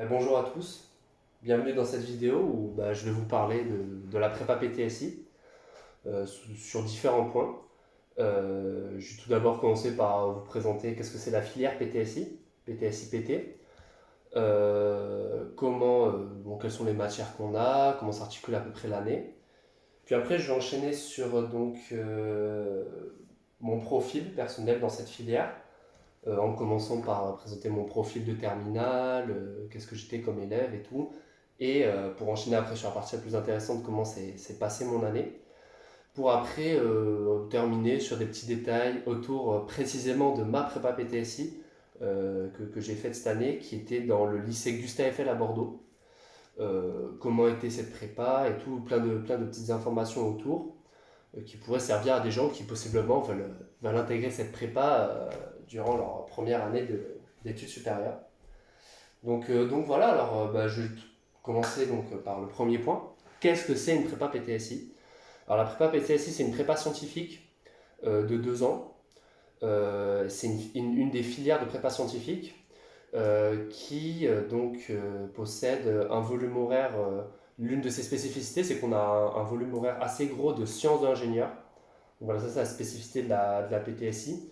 Bonjour à tous, bienvenue dans cette vidéo où je vais vous parler de la prépa PTSI sur différents points. Je vais tout d'abord commencer par vous présenter qu'est-ce que c'est la filière PTSI, PTSI-PT, quelles sont les matières qu'on a, comment s'articule à peu près l'année. Puis après, je vais enchaîner sur mon profil personnel dans cette filière, en commençant par présenter mon profil de terminale, qu'est-ce que j'étais comme élève et tout. Et pour enchaîner après sur la partie la plus intéressante, comment s'est passé mon année. Pour après terminer sur des petits détails autour précisément de ma prépa PTSI que j'ai faite cette année, qui était dans le lycée Gustave Eiffel à Bordeaux. Comment était cette prépa et tout, plein de petites informations autour qui pourraient servir à des gens qui possiblement veulent intégrer cette prépa durant leur première année d'études supérieures. Donc voilà, je vais commencer par le premier point. Qu'est-ce que c'est une prépa PTSI? Alors la prépa PTSI, c'est une prépa scientifique de 2 ans. C'est une des filières de prépa scientifique qui possède un volume horaire. L'une de ses spécificités, c'est qu'on a un volume horaire assez gros de sciences d'ingénieur. Voilà, ça c'est la spécificité de la PTSI.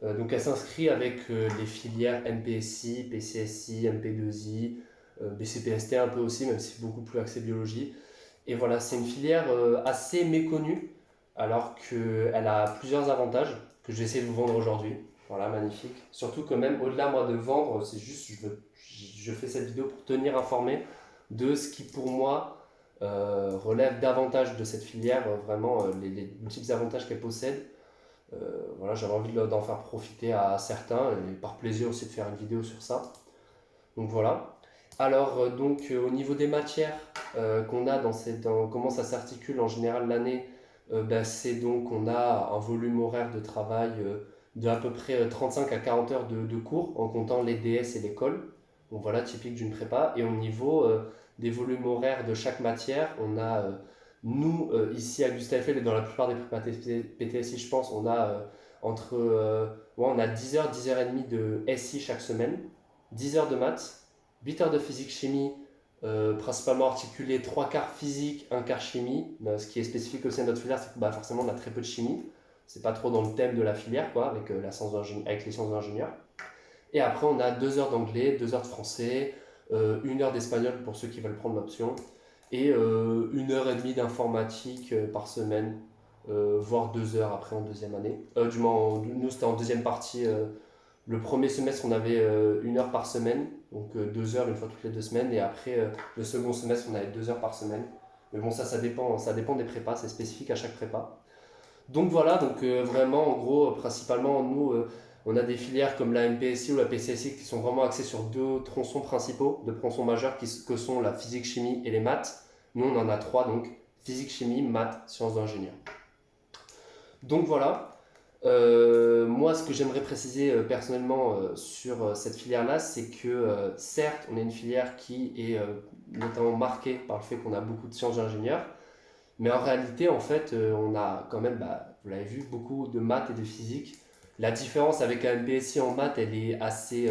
Donc elle s'inscrit avec les filières MPSI, PCSI, MP2I, BCPST un peu aussi, même si c'est beaucoup plus axé biologie. Et voilà, c'est une filière assez méconnue, alors qu'elle a plusieurs avantages que je vais essayer de vous vendre aujourd'hui. Voilà, magnifique. Surtout que même au-delà moi de vendre, c'est juste, je fais cette vidéo pour tenir informé de ce qui pour moi relève davantage de cette filière, vraiment les multiples avantages qu'elle possède. Voilà, j'avais envie d'en faire profiter à certains et par plaisir aussi de faire une vidéo sur ça. Donc voilà. Alors au niveau des matières qu'on a comment ça s'articule en général l'année, c'est donc on a un volume horaire de travail de à peu près 35 à 40 heures de cours en comptant les DS et l'école. Donc voilà, typique d'une prépa. Et au niveau des volumes horaires de chaque matière, on a nous ici à Gustave Eiffel et dans la plupart des prépas PTSI, je pense, on a on a 10 heures, 10 heures et demie de SI chaque semaine, 10 heures de maths, 8 heures de physique chimie, principalement articulé 3 quarts physique, un quart chimie. Ce qui est spécifique aussi à notre filière, c'est que forcément on a très peu de chimie. C'est pas trop dans le thème de la filière, quoi, avec les sciences d'ingénieur. Et après, on a 2 heures d'anglais, 2 heures de français, 1 heure d'espagnol pour ceux qui veulent prendre l'option, et 1 heure et demie d'informatique par semaine, voire 2 heures après en deuxième année. Du moins, nous, c'était en deuxième partie. Le premier semestre, on avait 1 heure par semaine, donc 2 heures une fois toutes les 2 semaines, et après, le second semestre, on avait 2 heures par semaine. Mais bon, ça dépend des prépas, c'est spécifique à chaque prépa. Donc voilà, vraiment, en gros, principalement, nous, on a des filières comme la MPSI ou la PCSI qui sont vraiment axées sur deux tronçons principaux, deux tronçons majeurs que sont la physique, chimie et les maths. Nous, on en a trois, donc physique, chimie, maths, sciences d'ingénieur. Donc voilà. Moi, ce que j'aimerais préciser personnellement sur cette filière-là, c'est que certes, on est une filière qui est notamment marquée par le fait qu'on a beaucoup de sciences d'ingénieur, mais en réalité, en fait, on a quand même, vous l'avez vu, beaucoup de maths et de physique. La différence avec un MPSI en maths, elle est assez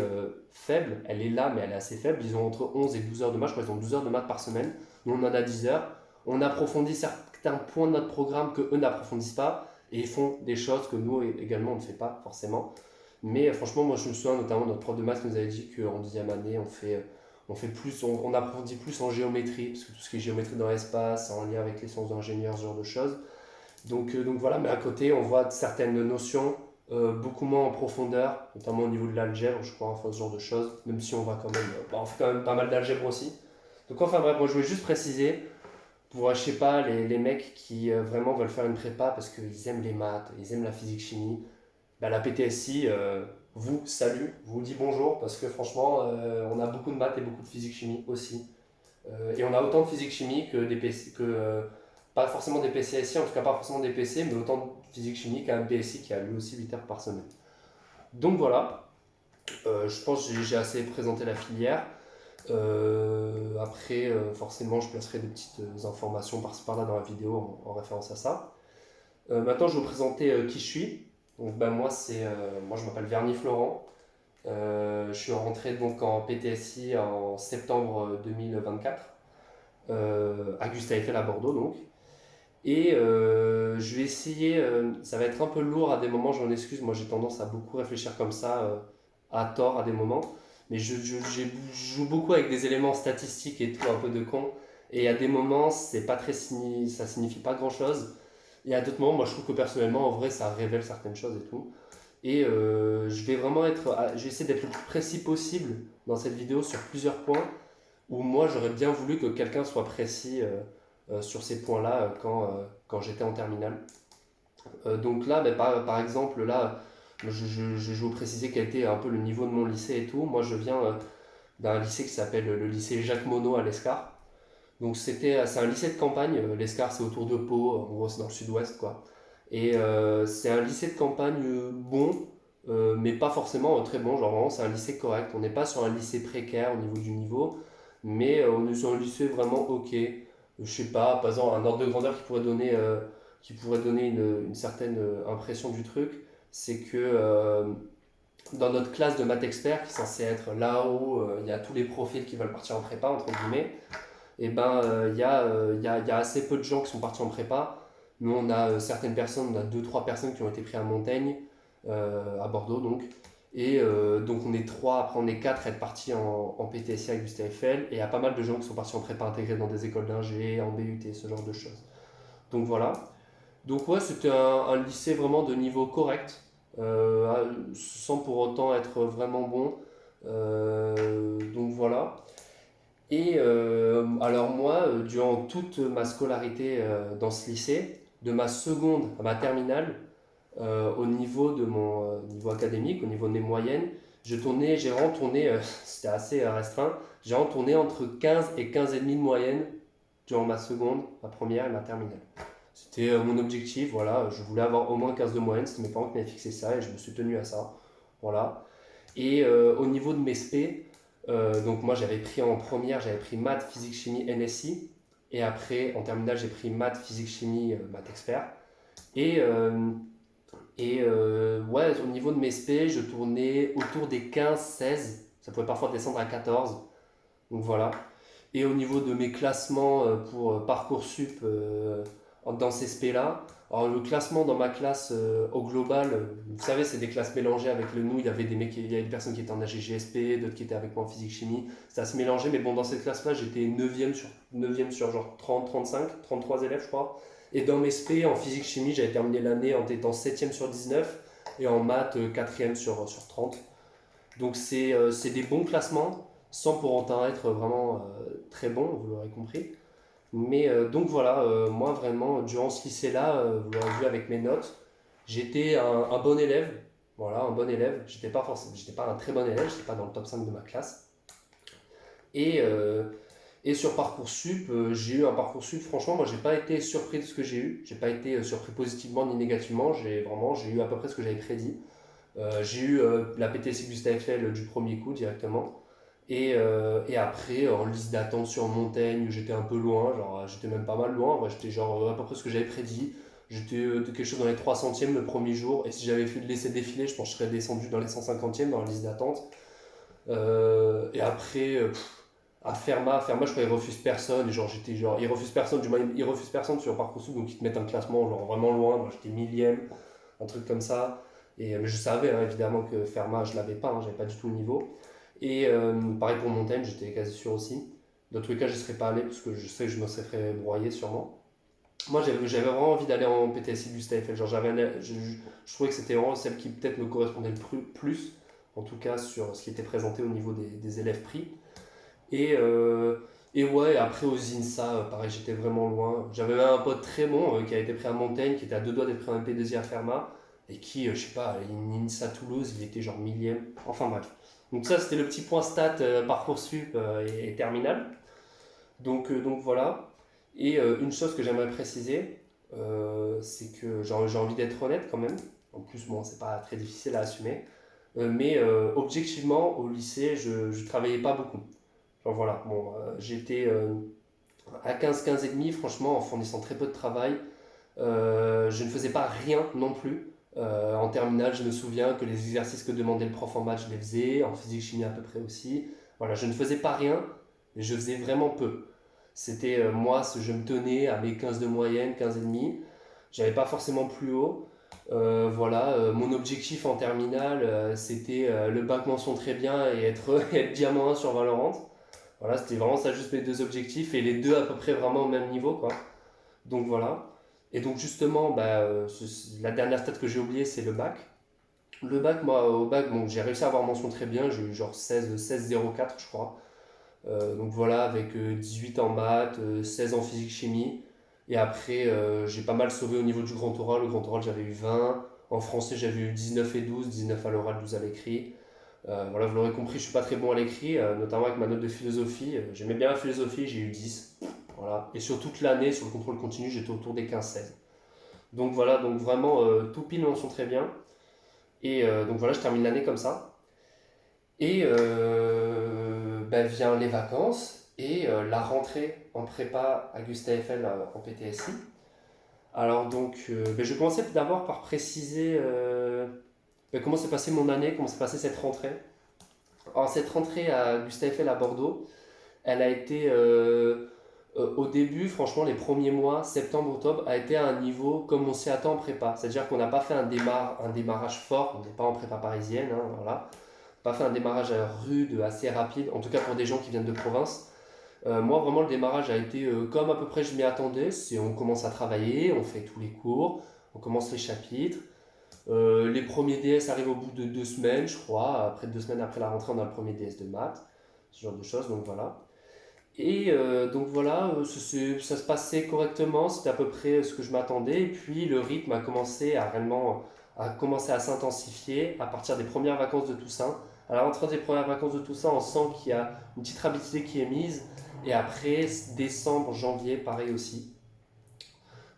faible. Elle est là, mais elle est assez faible. Ils ont entre 11 et 12 heures de maths. Je crois qu'ils ont 12 heures de maths par semaine. Nous, on en a 10 heures. On approfondit certains points de notre programme que eux n'approfondissent pas. Et ils font des choses que nous également, on ne fait pas forcément. Mais franchement, moi, je me souviens notamment de notre prof de maths qui nous avait dit qu'en deuxième année, on approfondit plus en géométrie, parce que tout ce qui est géométrie dans l'espace, en lien avec les sciences d'ingénieur, ce genre de choses. Donc voilà, mais à côté, on voit certaines notions beaucoup moins en profondeur, notamment au niveau de l'algèbre, je crois, enfin ce genre de choses, même si on va quand même, on fait quand même pas mal d'algèbre aussi. Donc enfin bref, moi je voulais juste préciser, pour, je sais pas, les mecs qui vraiment veulent faire une prépa parce qu'ils aiment les maths, ils aiment la physique chimie, la PTSI vous salue, vous dit bonjour, parce que franchement, on a beaucoup de maths et beaucoup de physique chimie aussi. Et on a autant de physique chimie que des PC, pas forcément des PCSI, en tout cas pas forcément des PC, mais autant de physique chimie qu'un PSI qui a lui aussi 8 heures par semaine. Donc voilà, je pense que j'ai assez présenté la filière. Après, forcément, je placerai des petites informations par-ci par-là dans la vidéo en référence à ça. Maintenant, je vais vous présenter qui je suis. Donc, moi, je m'appelle Verny Florent. Je suis rentré donc en PTSI en septembre 2024, à Gustave Eiffel à Bordeaux donc. Et je vais essayer, ça va être un peu lourd à des moments, j'en excuse, moi j'ai tendance à beaucoup réfléchir comme ça, à tort à des moments, mais je joue beaucoup avec des éléments statistiques et tout, un peu de con, et à des moments, c'est pas très ça signifie pas grand-chose, et à d'autres moments, moi je trouve que personnellement, en vrai, ça révèle certaines choses et tout. Et je vais vraiment je vais essayer d'être le plus précis possible dans cette vidéo sur plusieurs points, où moi j'aurais bien voulu que quelqu'un soit précis sur ces points-là quand j'étais en terminale. Donc là, ben, par exemple, là, je vous préciser quel était un peu le niveau de mon lycée et tout. Moi, je viens d'un lycée qui s'appelle le lycée Jacques Monod à l'Escar. Donc c'est un lycée de campagne. L'Escar, c'est autour de Pau, en gros, c'est dans le sud-ouest, quoi. Et c'est un lycée de campagne bon, mais pas forcément très bon. Genre vraiment, c'est un lycée correct. On n'est pas sur un lycée précaire au niveau du niveau, mais on est sur un lycée vraiment ok. Je sais pas, par exemple, un ordre de grandeur qui pourrait donner une certaine impression du truc, c'est que dans notre classe de maths expert, qui est censée être là où il y a tous les profils qui veulent partir en prépa, entre guillemets, et ben il y a assez peu de gens qui sont partis en prépa. Nous, on a certaines personnes, on a deux trois personnes qui ont été prises à Montaigne, à Bordeaux donc. Et donc on est trois, après on est quatre à être partis en PTSI avec Gustave Eiffel. Et il y a pas mal de gens qui sont partis en prépa intégrée dans des écoles d'ingé, en BUT, ce genre de choses. Donc voilà. Donc ouais, c'était un lycée vraiment de niveau correct, sans pour autant être vraiment bon. Donc voilà. Et alors moi, durant toute ma scolarité dans ce lycée, de ma seconde à ma terminale, au niveau de mon niveau académique, au niveau de mes moyennes, j'ai vraiment tourné, c'était assez restreint, j'ai vraiment tourné entre 15 et 15,5 de moyenne durant ma seconde, ma première et ma terminale. C'était mon objectif, voilà, je voulais avoir au moins 15 de moyenne, c'était mes parents qui m'avaient fixé ça et je me suis tenu à ça. Voilà. Et au niveau de mes spé, donc moi j'avais pris en première, j'avais pris maths, physique, chimie, NSI. Et après, en terminale, j'ai pris maths, physique, chimie, maths expert. Et, ouais, au niveau de mes spé, je tournais autour des 15-16. Ça pouvait parfois descendre à 14. Donc voilà. Et au niveau de mes classements pour Parcoursup dans ces spé-là, alors le classement dans ma classe au global, vous savez, c'est des classes mélangées avec le nous. Il y avait des mecs, il y avait des personnes qui étaient en AGGSP, d'autres qui étaient avec moi en physique-chimie. C'était assez mélangé, mais bon, dans cette classe-là, j'étais 9e sur genre 30, 35, 33 élèves, je crois. Et dans mes spé, en physique-chimie, j'avais terminé l'année en étant 7e sur 19 et en maths 4e sur 30. Donc c'est des bons classements, sans pour autant être vraiment très bon, vous l'aurez compris. Mais donc voilà, moi vraiment, durant ce lycée-là, vous l'aurez vu avec mes notes, j'étais un bon élève. Voilà, un bon élève. J'étais pas un très bon élève, j'étais pas dans le top 5 de ma classe. Et, et sur Parcoursup, j'ai eu un Parcoursup, franchement, moi j'ai pas été surpris de ce que j'ai eu. J'ai pas été surpris positivement ni négativement, j'ai eu à peu près ce que j'avais prédit. J'ai eu la PTC Gustave Eiffel du premier coup directement. Et après, en liste d'attente sur Montaigne, j'étais un peu loin, genre j'étais même pas mal loin. Moi, j'étais genre à peu près ce que j'avais prédit. J'étais de quelque chose dans les 3 centièmes le premier jour. Et si j'avais fait le laisser défiler, je pense que je serais descendu dans les 150e dans la liste d'attente. Et après, à Fermat, je crois qu'ils refusent personne. Et genre, j'étais genre, ils refusent personne, du moins, ils refusent personne sur Parcoursup, donc ils te mettent un classement genre vraiment loin. Moi, j'étais millième, un truc comme ça. Et mais je savais hein, évidemment que Fermat, je l'avais pas, hein, j'avais pas du tout le niveau. Et pareil pour Montaigne, j'étais quasi sûr aussi. Dans tous les cas, je ne serais pas allé parce que je sais que je me serais fait broyer sûrement. Moi, j'avais vraiment envie d'aller en PTSI Gustave Eiffel. Genre, je trouvais que c'était vraiment celle qui peut-être me correspondait le plus, en tout cas sur ce qui était présenté au niveau des élèves pris. Et, et ouais, après aux INSA, pareil, j'étais vraiment loin. J'avais même un pote très bon qui a été pris à Montaigne, qui était à deux doigts d'être pris en MP2I à Fermat, et qui, je sais pas, INSA Toulouse, il était genre millième. Enfin bref. Donc ça, c'était le petit point stat Parcoursup et terminal. Donc voilà. Et une chose que j'aimerais préciser, c'est que j'ai envie d'être honnête quand même. En plus, bon, c'est pas très difficile à assumer. Mais objectivement, au lycée, je travaillais pas beaucoup. Genre voilà, bon, j'étais à 15 et demi, franchement, en fournissant très peu de travail. Je ne faisais pas rien non plus. En terminale, je me souviens que les exercices que demandait le prof en maths, je les faisais, en physique-chimie à peu près aussi. Voilà, je ne faisais pas rien, mais je faisais vraiment peu. C'était moi, je me tenais à mes 15 de moyenne, 15 et demi. J'avais pas forcément plus haut. Voilà, mon objectif en terminale, c'était le bac mention très bien et être, être diamant 1 sur Valorant. Voilà, c'était vraiment ça, juste mes deux objectifs et les deux à peu près vraiment au même niveau, quoi. Donc voilà. Et donc justement, bah, la dernière stat que j'ai oubliée, c'est le bac. Le bac, moi, au bac, bon, j'ai réussi à avoir mention très bien, j'ai eu genre 16,04 je crois. Donc voilà, avec 18 en maths, 16 en physique-chimie. Et après, j'ai pas mal sauvé au niveau du grand oral. Le grand oral, j'avais eu 20. En français, j'avais eu 19 et 12, 19 à l'oral, 12 à l'écrit. Voilà, vous l'aurez compris, je suis pas très bon à l'écrit, notamment avec ma note de philosophie. J'aimais bien la philosophie, j'ai eu 10. Voilà. Et sur toute l'année, sur le contrôle continu, j'étais autour des 15-16. Donc voilà, donc vraiment tout pile mention très bien. Et donc voilà, je termine l'année comme ça. Et ben, vient les vacances et la rentrée en prépa à Gustave Eiffel en PTSI. Alors donc, ben, je vais commencer d'abord par préciser ben, comment s'est passée mon année, comment s'est passée cette rentrée. Alors cette rentrée à Gustave Eiffel à Bordeaux, elle a été au début, franchement, les premiers mois, septembre-octobre, a été à un niveau comme on s'y attend en prépa. C'est-à-dire qu'on n'a pas fait un démarrage fort, on n'est pas en prépa parisienne, hein, voilà. Pas fait un démarrage rude, assez rapide, en tout cas pour des gens qui viennent de province. Moi, vraiment, le démarrage a été comme à peu près je m'y attendais. C'est on commence à travailler, on fait tous les cours, on commence les chapitres. Les premiers DS arrivent au bout de 2 semaines, je crois. Après 2 semaines après la rentrée, on a le premier DS de maths, ce genre de choses, donc voilà. Et donc voilà, ça se passait correctement, c'était à peu près ce que je m'attendais. Et puis le rythme a commencé à réellement à s'intensifier à partir des premières vacances de Toussaint. À la rentrée des premières vacances de Toussaint, on sent qu'il y a une petite rapidité qui est mise. Et après, décembre, janvier, pareil aussi.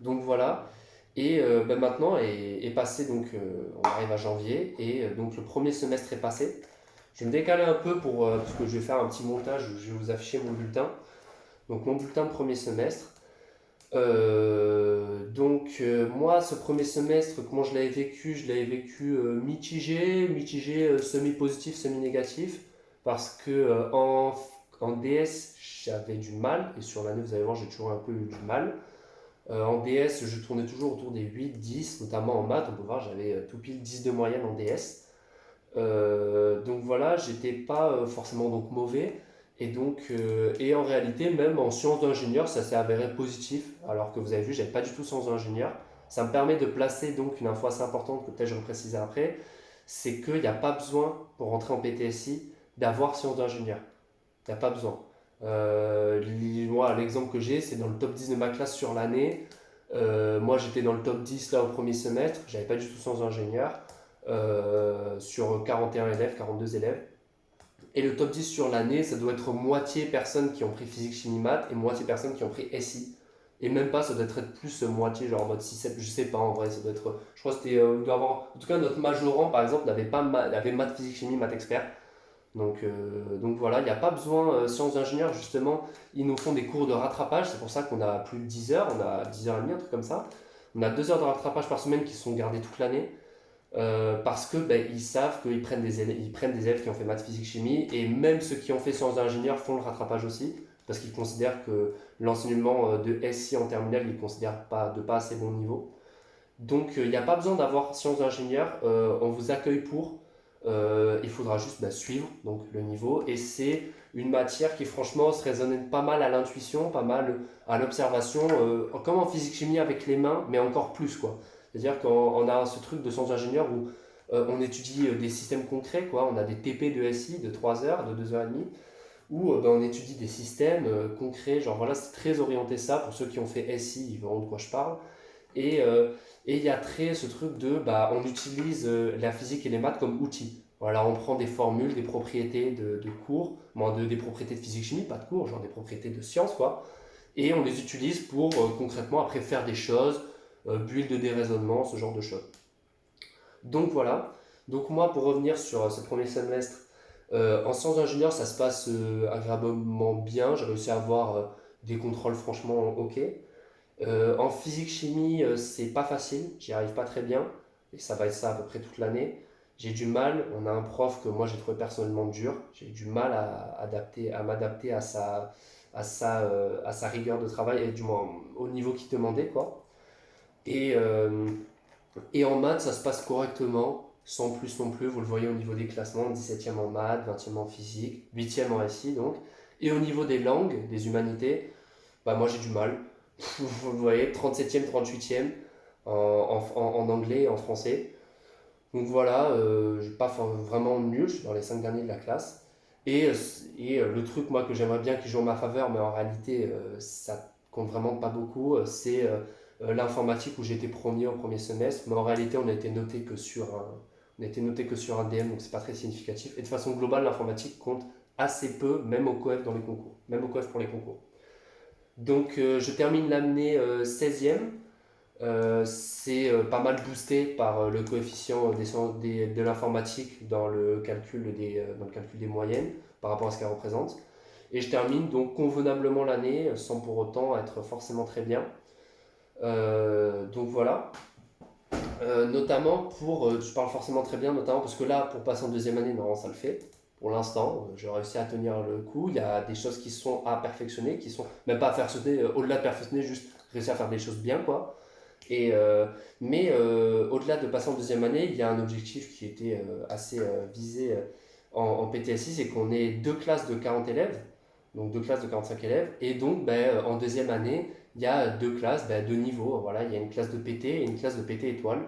Donc voilà. Et ben maintenant est passé, donc on arrive à janvier. Et donc le premier semestre est passé. Je vais me décaler un peu parce que je vais faire un petit montage où je vais vous afficher mon bulletin. Donc mon bulletin de premier semestre. Moi, ce premier semestre, comment je l'avais vécu? Je l'avais vécu mitigé, semi-positif, semi-négatif. Parce que en DS, j'avais du mal. Et sur l'année, vous allez voir, j'ai toujours un peu eu du mal. En DS, je tournais toujours autour des 8-10, notamment en maths. On peut voir, j'avais tout pile 10 de moyenne en DS. Donc voilà, j'étais pas forcément donc mauvais. Et en réalité, même en sciences d'ingénieur, ça s'est avéré positif. Alors que vous avez vu, j'avais pas du tout sciences d'ingénieur. Ça me permet de placer donc une info assez importante que peut-être je vais préciser après. C'est qu'il n'y a pas besoin, pour rentrer en PTSI, d'avoir sciences d'ingénieur. Il n'y a pas besoin. Moi, l'exemple que j'ai, c'est dans le top 10 de ma classe sur l'année. Moi, j'étais dans le top 10 là au premier semestre. J'avais pas du tout sciences d'ingénieur sur 41 élèves, 42 élèves. Et le top 10 sur l'année, ça doit être moitié personnes qui ont pris physique, chimie, maths et moitié personnes qui ont pris SI. Et même pas, ça doit être plus moitié, genre en mode 6-7, je sais pas en vrai, ça doit être. Je crois que c'était. Doit avoir, en tout cas, notre majorant par exemple n'avait pas avait maths, physique, chimie, maths expert. Donc voilà, il n'y a pas besoin, sciences d'ingénieur justement, ils nous font des cours de rattrapage, c'est pour ça qu'on a plus de 10 heures, on a 10 heures et demie, un truc comme ça. On a 2 heures de rattrapage par semaine qui sont gardées toute l'année. Parce que ben, ils savent qu'ils prennent des élèves qui ont fait maths, physique, chimie, et même ceux qui ont fait sciences d'ingénieur font le rattrapage aussi, parce qu'ils considèrent que l'enseignement de SI en terminale, ils ne considèrent pas de pas assez bon niveau. Donc il n'y a pas besoin d'avoir sciences d'ingénieur, on vous accueille pour, il faudra juste bah, suivre donc, le niveau, et c'est une matière qui franchement se raisonne pas mal à l'intuition, pas mal à l'observation, comme en physique-chimie avec les mains, mais encore plus quoi. C'est-à-dire qu'on a ce truc de sciences d'ingénieur où on étudie des systèmes concrets, quoi. On a des TP de SI de 3 heures, de 2 heures et demie, où ben, on étudie des systèmes concrets, genre voilà, c'est très orienté ça, pour ceux qui ont fait SI, ils verront de quoi je parle. Et il y a très ce truc de, bah, on utilise la physique et les maths comme outils. Voilà, on prend des formules, des propriétés de cours, des propriétés de physique-chimie, pas de cours, genre des propriétés de sciences, quoi. Et on les utilise pour concrètement après faire des choses, build des raisonnements, ce genre de choses. Donc voilà. Donc moi, pour revenir sur ce premier semestre, en sciences d'ingénieur, ça se passe agréablement bien. J'ai réussi à avoir des contrôles franchement ok. En physique-chimie, c'est pas facile, j'y arrive pas très bien. et ça va être ça à peu près toute l'année. J'ai du mal, on a un prof que moi j'ai trouvé personnellement dur, j'ai du mal à m'adapter à sa rigueur de travail, et du moins au niveau qu'il demandait, quoi. Et, euh, et en maths, ça se passe correctement, sans plus non plus. Vous le voyez au niveau des classements, 17e en maths, 20e en physique, 8e en SI donc. Et au niveau des langues, des humanités, bah moi j'ai du mal. Vous le voyez, 37e, 38e en anglais et en français. Donc voilà, je suis pas vraiment nul, je suis dans les 5 derniers de la classe. Le truc moi que j'aimerais bien qui joue en ma faveur, mais en réalité ça compte vraiment pas beaucoup, c'est l'informatique où j'étais premier au premier semestre, mais en réalité on a été noté que sur un DM, donc c'est pas très significatif. Et de façon globale, l'informatique compte assez peu, même au COEF dans les concours, même au COEF pour les concours. Donc je termine l'année 16e. C'est pas mal boosté par le coefficient de l'informatique dans le calcul des moyennes par rapport à ce qu'elle représente. Et je termine donc convenablement l'année sans pour autant être forcément très bien. Donc voilà. Notamment je parle forcément très bien, notamment parce que là, pour passer en deuxième année, non, ça le fait. Pour l'instant, j'ai réussi à tenir le coup. Il y a des choses qui sont à perfectionner, qui sont même pas à perfectionner, au-delà de perfectionner, juste réussir à faire des choses bien, quoi. Mais au-delà de passer en deuxième année, il y a un objectif qui était assez visé en PTSI, c'est qu'on ait deux classes de 40 élèves, donc deux classes de 45 élèves, et donc en deuxième année, il y a deux classes, deux niveaux, voilà, il y a une classe de PT et une classe de PT étoile.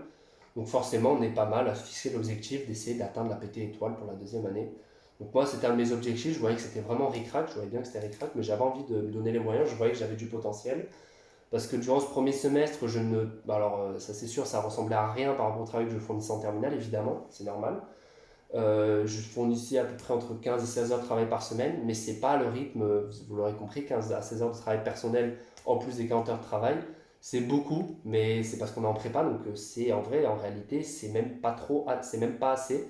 Donc forcément, on est pas mal à fixer l'objectif d'essayer d'atteindre la PT étoile pour la deuxième année. Donc moi, c'était un de mes objectifs, je voyais que c'était vraiment ric-rac, je voyais bien que c'était ric-rac, mais j'avais envie de me donner les moyens, je voyais que j'avais du potentiel. Parce que durant ce premier semestre, je ne. Alors, ça c'est sûr, ça ressemblait à rien par rapport au travail que je fournissais en terminale, évidemment, c'est normal. Je fournissais à peu près entre 15 et 16 heures de travail par semaine, mais c'est pas le rythme, vous l'aurez compris, 15 à 16 heures de travail personnel en plus des 40 heures de travail. C'est beaucoup, mais c'est parce qu'on est en prépa, donc c'est en vrai, en réalité, c'est même pas trop, c'est même pas assez.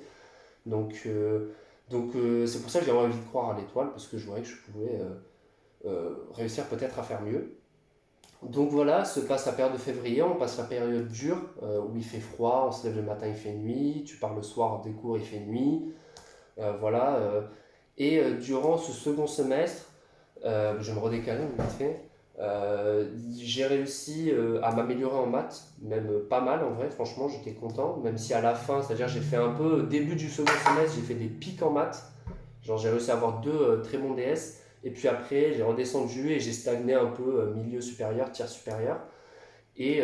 Donc, c'est pour ça que j'ai envie de croire à l'étoile, parce que je voyais que je pouvais réussir peut-être à faire mieux. Donc voilà, se passe la période de février, on passe la période dure, où il fait froid, on se lève le matin, il fait nuit, tu pars le soir des cours, il fait nuit, voilà. Durant ce second semestre, je me redécale vite fait, j'ai réussi à m'améliorer en maths, même pas mal en vrai, franchement j'étais content, même si à la fin, c'est-à-dire j'ai fait un peu, au début du second semestre, j'ai fait des pics en maths, genre j'ai réussi à avoir deux très bons DS, et puis après j'ai redescendu et j'ai stagné un peu milieu supérieur, tiers supérieur. Et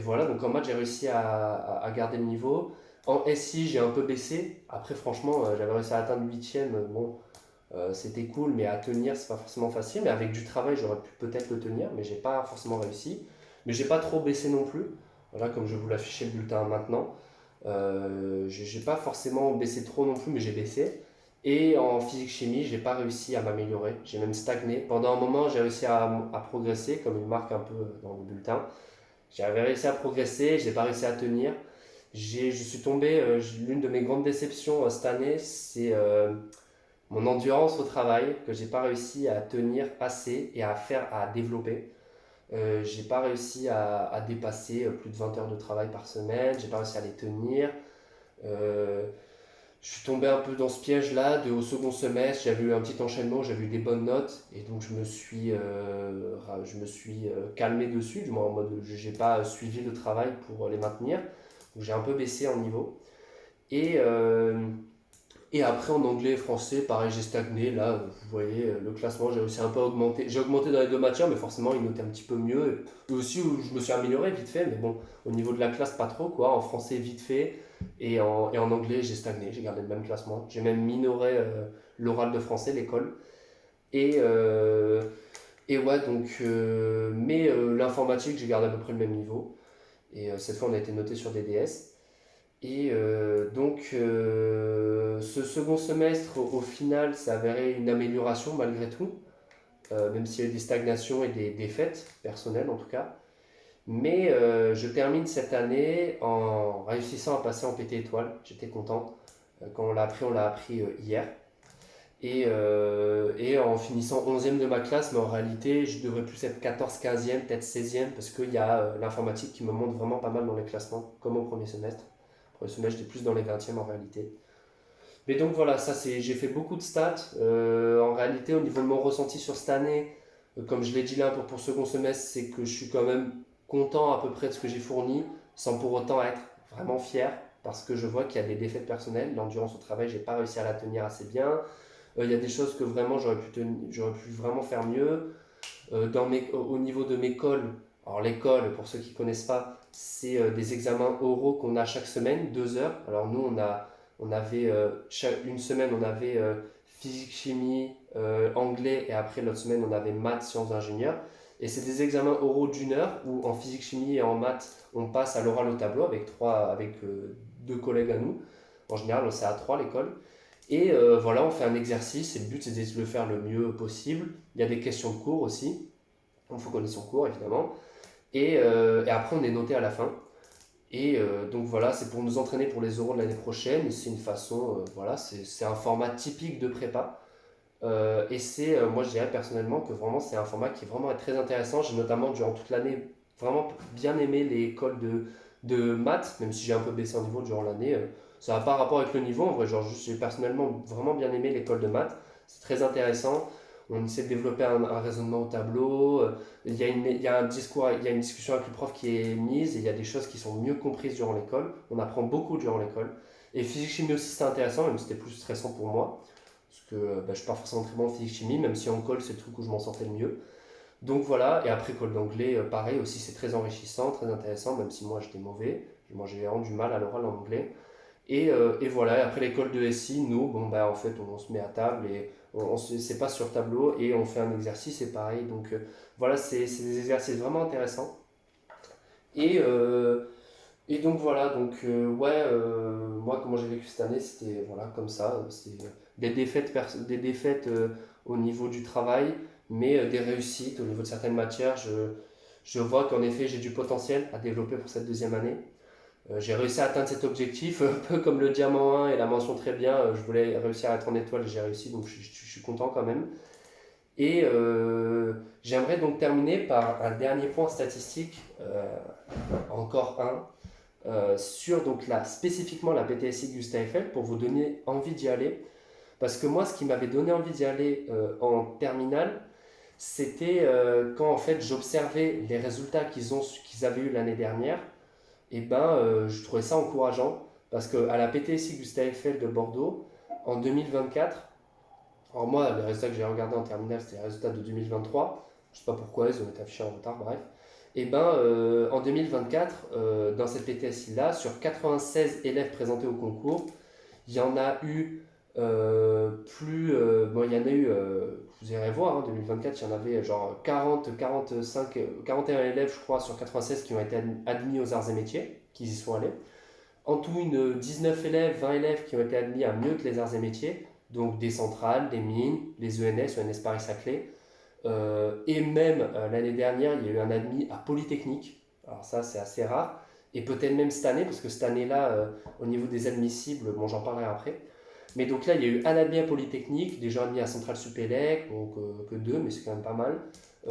voilà, donc en maths j'ai réussi à garder le niveau. En SI j'ai un peu baissé. Après franchement j'avais réussi à atteindre 8e. Bon, c'était cool, mais à tenir c'est pas forcément facile. Mais avec du travail j'aurais pu peut-être le tenir, mais j'ai pas forcément réussi. Mais j'ai pas trop baissé non plus. Voilà, comme je vous l'affichais le bulletin maintenant. J'ai pas forcément baissé trop non plus, mais j'ai baissé. Et en physique-chimie, j'ai pas réussi à m'améliorer. J'ai même stagné. Pendant un moment, j'ai réussi à progresser, comme il marque un peu dans le bulletin. J'avais réussi à progresser, j'ai pas réussi à tenir. Je suis tombé, l'une de mes grandes déceptions cette année, c'est mon endurance au travail, que j'ai pas réussi à tenir assez et à développer. J'ai pas réussi à dépasser plus de 20 heures de travail par semaine, j'ai pas réussi à les tenir. Euh, je suis tombé un peu dans ce piège-là au second semestre, j'avais eu un petit enchaînement, j'avais eu des bonnes notes, et donc je me suis calmé dessus, du moins en mode je n'ai pas suivi le travail pour les maintenir, donc j'ai un peu baissé en niveau. Et, euh, et après en anglais et français, pareil, j'ai stagné, là vous voyez le classement, j'ai aussi un peu augmenté, j'ai augmenté dans les deux matières, mais forcément il notait un petit peu mieux, et aussi où je me suis amélioré vite fait, mais bon, au niveau de la classe pas trop quoi, en français vite fait, et en anglais, j'ai stagné, j'ai gardé le même classement. J'ai même minoré l'oral de français, l'école. Et, euh, et ouais, donc, mais l'informatique, j'ai gardé à peu près le même niveau. Et cette fois, on a été noté sur des DS. Ce second semestre, au final, ça avéré une amélioration malgré tout, même s'il y a eu des stagnations et des défaites personnelles en tout cas. Mais je termine cette année en réussissant à passer en PT étoile. J'étais content. Quand on l'a appris hier. Et en finissant 11e de ma classe, mais en réalité, je devrais plus être 14, 15e, peut-être 16e, parce qu'il y a l'informatique qui me monte vraiment pas mal dans les classements, comme au premier semestre. Premier semestre, j'étais plus dans les 20e en réalité. Mais donc voilà, j'ai fait beaucoup de stats. En réalité, au niveau de mon ressenti sur cette année, comme je l'ai dit là pour second semestre, c'est que je suis quand même content à peu près de ce que j'ai fourni, sans pour autant être vraiment fier, parce que je vois qu'il y a des défaites personnelles. L'endurance au travail, j'ai pas réussi à la tenir assez bien. Il y a des choses que vraiment j'aurais pu vraiment faire mieux. Au niveau de mes cols, alors l'école, pour ceux qui ne connaissent pas, c'est des examens oraux qu'on a chaque semaine, 2 heures. Alors nous, on avait une semaine, on avait physique, chimie, anglais, et après l'autre semaine, on avait maths, sciences d'ingénieur. Et c'est des examens oraux d'1 heure où en physique, chimie et en maths, on passe à l'oral au tableau avec 2 collègues à nous. En général, c'est à 3 l'école. Et voilà, on fait un exercice et le but c'est de le faire le mieux possible. Il y a des questions de cours aussi, il faut connaître son cours évidemment. Et après on est noté à la fin. Et donc voilà, c'est pour nous entraîner pour les oraux de l'année prochaine. Et c'est une façon, voilà, c'est un format typique de prépa. Moi je dirais personnellement que vraiment c'est un format qui est vraiment très intéressant. J'ai notamment durant toute l'année vraiment bien aimé les écoles de maths, même si j'ai un peu baissé en niveau durant l'année. Ça n'a pas rapport avec le niveau, en vrai, genre juste j'ai personnellement vraiment bien aimé l'école de maths. C'est très intéressant. On essaie de développer un raisonnement au tableau. Il y a un discours, il y a une discussion avec le prof qui est mise et il y a des choses qui sont mieux comprises durant l'école. On apprend beaucoup durant l'école. Et physique chimie aussi c'est intéressant, même si c'était plus stressant pour moi. Parce que je ne suis pas forcément très bon en physique chimie, même si en colle c'est le truc où je m'en sortais le mieux. Donc voilà, et après colle d'anglais, pareil aussi, c'est très enrichissant, très intéressant, même si moi j'étais mauvais. Moi j'ai vraiment du mal à l'oral en anglais. Et voilà, et après l'école de SI, nous, bon, bah, en fait, on se met à table et c'est pas sur tableau et on fait un exercice et pareil. Donc voilà, c'est des exercices vraiment intéressants. Et, euh, et donc voilà, ouais, moi comment j'ai vécu cette année, c'était voilà, comme ça. C'est des défaites au niveau du travail, mais des réussites au niveau de certaines matières. Je vois qu'en effet, j'ai du potentiel à développer pour cette deuxième année. J'ai réussi à atteindre cet objectif, un peu comme le diamant 1 et la mention très bien. Je voulais réussir à être en étoile, j'ai réussi, donc je suis content quand même. Et j'aimerais donc terminer par un dernier point statistique, encore un, sur donc là, spécifiquement la PTSI Gustave Eiffel, pour vous donner envie d'y aller. Parce que moi, ce qui m'avait donné envie d'y aller en terminale, c'était quand en fait j'observais les résultats qu'ils avaient eu l'année dernière et je trouvais ça encourageant parce qu'à la PTSI Gustave Eiffel de Bordeaux, en 2024, alors moi, les résultats que j'ai regardés en terminale, c'était les résultats de 2023. Je sais pas pourquoi, ils ont été affichés en retard, bref. En 2024, dans cette PTSI-là, sur 96 élèves présentés au concours, il y en a eu il y en a eu, vous irez voir, en 2024, il y en avait genre 40, 45, 41 élèves, je crois, sur 96 qui ont été admis aux arts et métiers, qui y sont allés. En tout, 19 élèves, 20 élèves qui ont été admis à mieux que les arts et métiers, donc des centrales, des mines, les ENS Paris-Saclay. Et même l'année dernière, il y a eu un admis à Polytechnique. Alors ça, c'est assez rare. Et peut-être même cette année, parce que cette année-là, au niveau des admissibles, bon, j'en parlerai après. Mais donc là, il y a eu un admis à Polytechnique, des gens admis à Centrale Supélec, donc que deux, mais c'est quand même pas mal.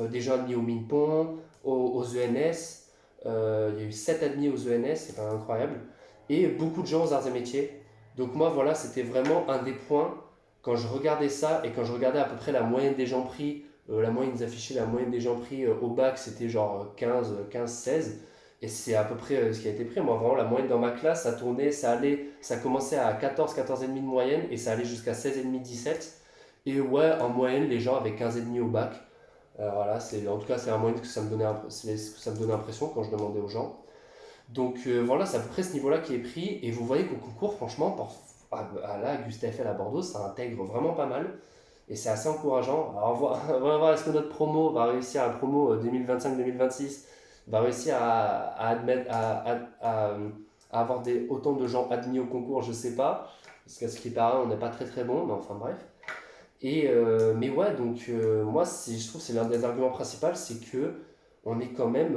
Des gens admis au Minpont, aux ENS. Il y a eu 7 admis aux ENS, c'est quand même incroyable. Et beaucoup de gens aux arts et métiers. Donc moi, voilà, c'était vraiment un des points, quand je regardais ça, et quand je regardais à peu près la moyenne des gens pris, la moyenne, ils affichaient la moyenne des gens pris au bac, c'était genre 15, 16. Et c'est à peu près ce qui a été pris. Moi, vraiment, la moyenne dans ma classe, ça tournait, ça commençait à 14, 14,5 de moyenne et ça allait jusqu'à 16,5, 17. Et ouais, en moyenne, les gens avaient 15,5 au bac. Voilà, en tout cas, c'est la moyenne que ça me donnait, c'est ce que ça me donnait l'impression quand je demandais aux gens. Donc voilà, c'est à peu près ce niveau-là qui est pris. Et vous voyez qu'au concours, franchement, là, Gustave Eiffel à Bordeaux, ça intègre vraiment pas mal. Et c'est assez encourageant. Alors, on va voir est-ce que notre promo va réussir, la promo 2025-2026, va réussir à avoir autant de gens admis au concours, je sais pas. Parce qu'à ce qui paraît, on n'est pas très très bon, mais enfin bref. Mais ouais, donc moi, je trouve que c'est l'un des arguments principaux, c'est que on est quand même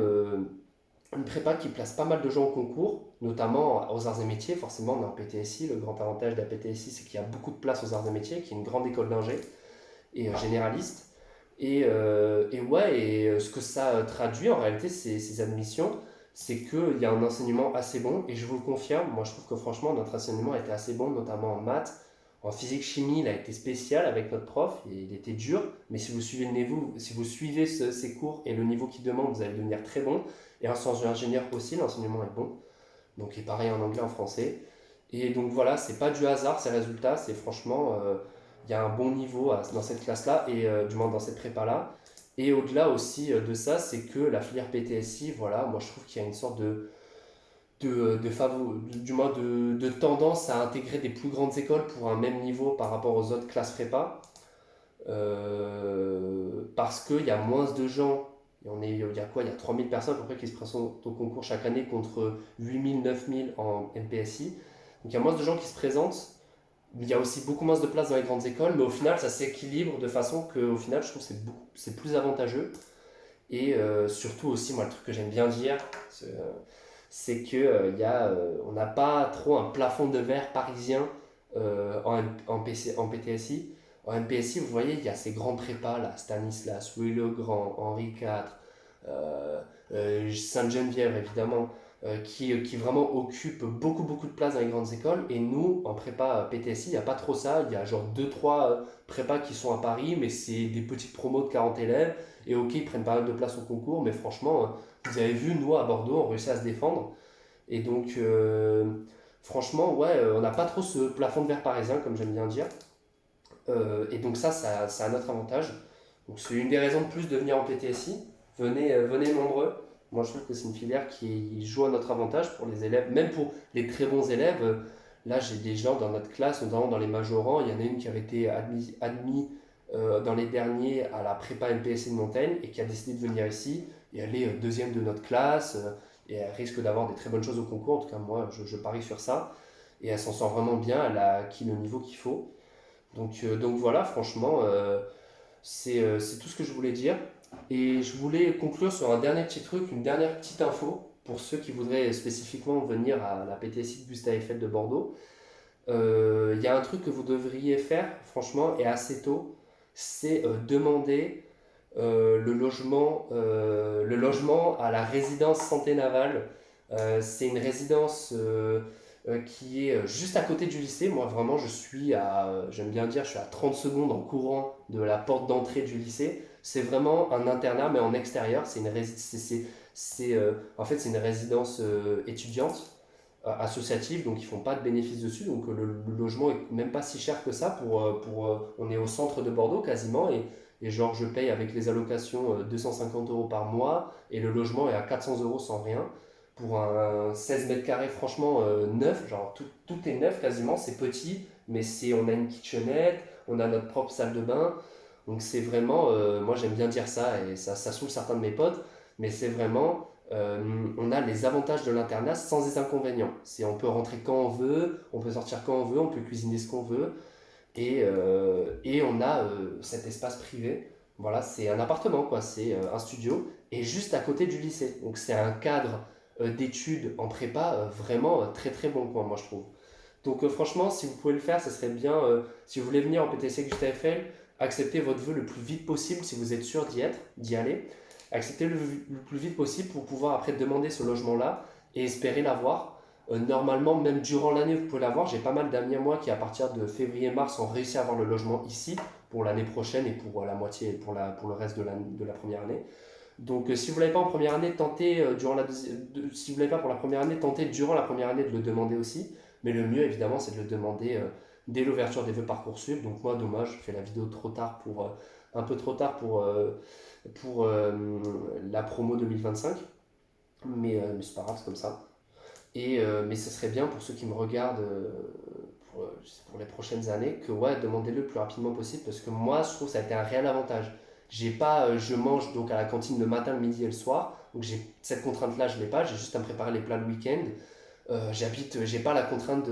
une prépa qui place pas mal de gens au concours, notamment aux arts et métiers. Forcément, on est en PTSI. Le grand avantage de la PTSI, c'est qu'il y a beaucoup de place aux arts et métiers, qui est une grande école d'ingé et généraliste. Ce que ça traduit en réalité, ces admissions, c'est qu'il y a un enseignement assez bon, et je vous le confirme, moi je trouve que franchement notre enseignement a été assez bon, notamment en maths. En physique chimie, il a été spécial avec notre prof, et il était dur, mais si vous suivez, si vous suivez ces cours et le niveau qu'il demande, vous allez devenir très bon. Et en sciences de l'ingénieur aussi, l'enseignement est bon. Donc, et pareil en anglais, en français. Et donc voilà, c'est pas du hasard ces résultats, c'est franchement, il y a un bon niveau dans cette classe-là, et du moins dans cette prépa-là. Et au-delà aussi de ça, c'est que la filière PTSI, voilà, moi je trouve qu'il y a une sorte du moins de tendance à intégrer des plus grandes écoles pour un même niveau par rapport aux autres classes prépa. Parce qu'il y a moins de gens. Il y a quoi? Il y a 3000 personnes à peu près qui se présentent au concours chaque année contre 8000, 9000 en NPSI. Donc il y a moins de gens qui se présentent. Il y a aussi beaucoup moins de places dans les grandes écoles, mais au final, ça s'équilibre de façon que, au final, je trouve que c'est plus avantageux. Et surtout aussi, moi, le truc que j'aime bien dire, c'est que on n'a pas trop un plafond de verre parisien en PTSI. En MPSI, vous voyez, il y a ces grands prépas là, Stanislas, Louis-le-Grand, Henri IV, Sainte-Geneviève évidemment, qui vraiment occupent beaucoup de place dans les grandes écoles. Et nous, en prépa PTSI, il n'y a pas trop ça. Il y a genre deux trois prépas qui sont à Paris, mais c'est des petites promos de 40 élèves. Et ok, ils prennent pas mal de place au concours, mais franchement, vous avez vu, nous à Bordeaux, on réussit à se défendre. Et donc, franchement, ouais, on n'a pas trop ce plafond de verre parisien, comme j'aime bien dire. Et donc ça a notre avantage. Donc c'est une des raisons de plus de venir en PTSI. Venez nombreux. Moi je trouve que c'est une filière qui joue à notre avantage pour les élèves, même pour les très bons élèves. Là j'ai des gens dans notre classe, notamment dans les majorants. Il y en a une qui avait été admis dans les derniers à la prépa MPSI de Montaigne et qui a décidé de venir ici. Et elle est deuxième de notre classe et elle risque d'avoir des très bonnes choses au concours. En tout cas moi je parie sur ça. Et elle s'en sort vraiment bien, elle a acquis le niveau qu'il faut. Donc voilà, franchement, c'est tout ce que je voulais dire. Et je voulais conclure sur un dernier petit truc, une dernière petite info pour ceux qui voudraient spécifiquement venir à la PTSI de Gustave Eiffel de Bordeaux. Il y a un truc que vous devriez faire, franchement, et assez tôt, c'est demander le logement à la résidence Santé Navale. C'est une résidence qui est juste à côté du lycée. Moi, vraiment, j'aime bien dire, je suis à 30 secondes en courant de la porte d'entrée du lycée. C'est vraiment un internat, mais en extérieur. En fait, c'est une résidence étudiante, associative, donc ils font pas de bénéfices dessus. Donc le logement est même pas si cher que ça. On est au centre de Bordeaux quasiment, et genre je paye avec les allocations 250 euros par mois, et le logement est à 400 euros sans rien pour un 16 mètres carrés franchement neuf, genre tout est neuf quasiment, c'est petit, mais on a une kitchenette, on a notre propre salle de bain, donc c'est vraiment, moi j'aime bien dire ça, et ça saoule certains de mes potes, mais c'est vraiment, on a les avantages de l'internat sans les inconvénients. On peut rentrer quand on veut, on peut sortir quand on veut, on peut cuisiner ce qu'on veut, et on a cet espace privé. Voilà, c'est un appartement, quoi, c'est un studio, et juste à côté du lycée. Donc c'est un cadre d'études en prépa vraiment très très bon, quoi, moi je trouve. Donc franchement, si vous pouvez le faire, ça serait bien. Si vous voulez venir en PTC Gustave Eiffel, acceptez votre vœu le plus vite possible si vous êtes sûr d'y aller. Acceptez le plus vite possible pour pouvoir après demander ce logement-là et espérer l'avoir. Normalement, même durant l'année, vous pouvez l'avoir. J'ai pas mal d'amis à moi qui, à partir de février-mars, ont réussi à avoir le logement ici pour l'année prochaine et pour la moitié, pour le reste de la première année. Donc, si vous ne l'avez pas en première année, tentez si vous l'avez pas pour la première année, tentez durant la première année de le demander aussi. Mais le mieux, évidemment, c'est de le demander dès l'ouverture des vœux Parcoursup. Donc, moi, dommage, je fais la vidéo trop tard un peu trop tard pour la promo 2025. Mais c'est pas grave, c'est comme ça. Mais ce serait bien pour ceux qui me regardent pour les prochaines années que ouais, demandez-le le plus rapidement possible parce que moi, je trouve que ça a été un réel avantage. J'ai pas, je mange donc à la cantine le matin, le midi et le soir, donc cette contrainte-là, je l'ai pas. J'ai juste à me préparer les plats le week-end. J'ai pas la contrainte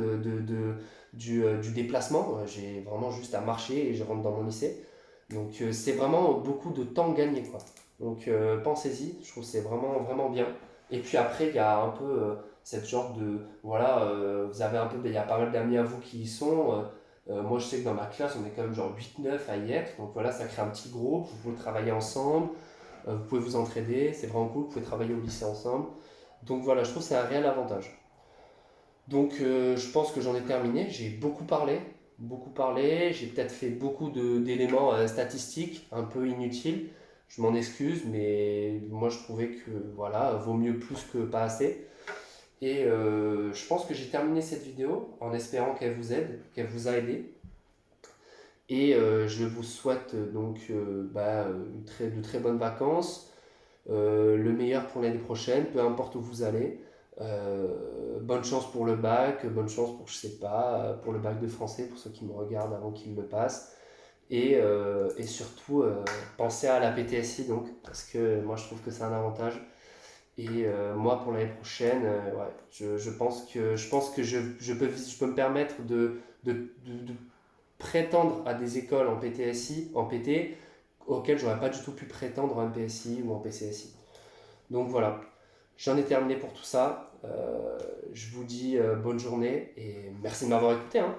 du déplacement. J'ai vraiment juste à marcher et je rentre dans mon lycée. Donc c'est vraiment beaucoup de temps gagné quoi. Donc pensez-y, je trouve que c'est vraiment vraiment bien. Et puis après il y a un peu cette genre de voilà, vous avez un peu, il y a pas mal d'amis à vous qui y sont. Moi je sais que dans ma classe on est quand même genre 8-9 à y être. Donc voilà, ça crée un petit groupe, vous pouvez travailler ensemble, vous pouvez vous entraider, c'est vraiment cool, vous pouvez travailler au lycée ensemble. Donc voilà, je trouve que c'est un réel avantage. Donc je pense que j'en ai terminé. J'ai beaucoup parlé. J'ai peut-être fait beaucoup d'éléments statistiques un peu inutiles. Je m'en excuse, mais moi je trouvais que voilà, vaut mieux plus que pas assez. Et je pense que j'ai terminé cette vidéo en espérant qu'elle vous aide, qu'elle vous a aidé. Et je vous souhaite donc de très bonnes vacances, le meilleur pour l'année prochaine, peu importe où vous allez. Bonne chance pour le bac, bonne chance pour, je sais pas, pour le bac de français, pour ceux qui me regardent avant qu'ils me le passent. Et surtout, pensez à la PTSI donc, parce que moi je trouve que c'est un avantage. Et moi pour l'année prochaine, ouais, je pense que je peux me permettre de prétendre à des écoles en PTSI, en PT, auxquelles j'aurais pas du tout pu prétendre en MPSI ou en PCSI. Donc voilà, j'en ai terminé pour tout ça. Je vous dis bonne journée et merci de m'avoir écouté, hein.